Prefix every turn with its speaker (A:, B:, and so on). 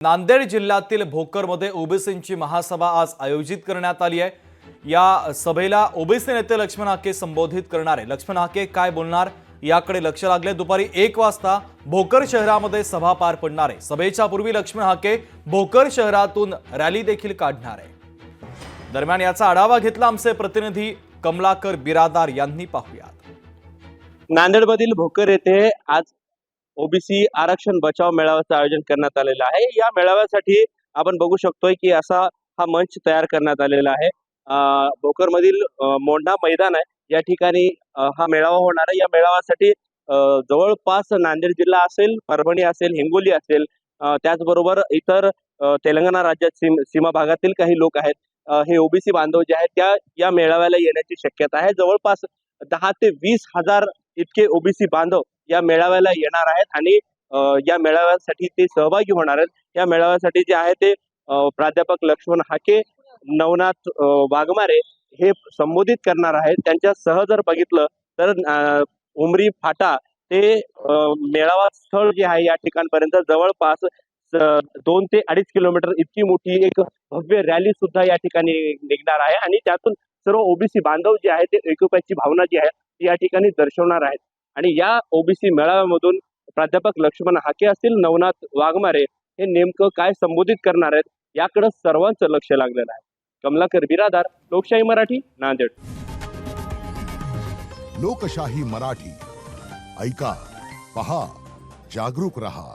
A: नांदेड जिल्ह्यातील भोकरमध्ये ओबीसींची महासभा आज आयोजित करण्यात आली आहे। या सभेला ओबीसी नेते लक्ष्मण हाके संबोधित करणार आहे। लक्ष्मण हाके काय बोलणार याकडे लक्ष लागले। दुपारी 1 वाजता भोकर शहरामध्ये सभा पार पडणार आहे। सभेच्या पूर्वी लक्ष्मण हाके भोकर शहरातून रॅली देखील काढणार आहे। दरम्यान याचा आढावा घेतला आमचे प्रतिनिधी कमलाकर बिरादार यांनी। पाहूयात।
B: नांदेडमधील भोकर येथे आज ओबीसी आरक्षण बचाव मेळाव्याचं आयोजन करण्यात आलेलं आहे। या मेळाव्यासाठी आपण बघू शकतोय की असा हा मंच तयार करण्यात आलेला आहे। भोकरमधील मोंढा मैदान आहे, या ठिकाणी हा मेळावा होणार आहे। या मेळाव्यासाठी जवळपास नांदेड जिल्हा असेल, परभणी असेल, हिंगोली असेल, त्याचबरोबर इतर तेलंगणा राज्यात सीमा भागातील काही लोक आहेत। हे ओबीसी बांधव जे आहेत त्या या मेळाव्याला येण्याची शक्यता आहे। जवळपास 10 ते 20 हजार इतके ओबीसी बांधव या मेळाव्याला येणार आहेत आणि या मेळाव्यासाठी ते सहभागी होणार आहेत। या मेळाव्यासाठी जे आहे ते प्राध्यापक लक्ष्मण हाके, नवनाथ वाघमारे हे संबोधित करणार आहेत। त्यांच्यासह जर बघितलं तर उमरी फाटा ते मेळावा स्थळ जे आहे या ठिकाणपर्यंत जवळपास 2 ते 2.5 किलोमीटर इतकी मोठी एक भव्य रॅली सुद्धा या ठिकाणी निघणार आहे आणि त्यातून सर्व ओबीसी बांधव जे आहेत ते एकोप्याची भावना जी आहे ती या ठिकाणी दर्शवणार आहेत। आणि या ओबीसी मेळाव्यामधून प्राध्यापक लक्ष्मण हाके असतील, नवनाथ वाघमारे हे नेमकं काय संबोधित करणार आहेत याकडे सर्वांचं लक्ष लागलेलं आहे। कमलाकर बिरादार, लोकशाही मराठी, नांदेड।
C: लोकशाही मराठी ऐका, पहा, जागरूक रहा।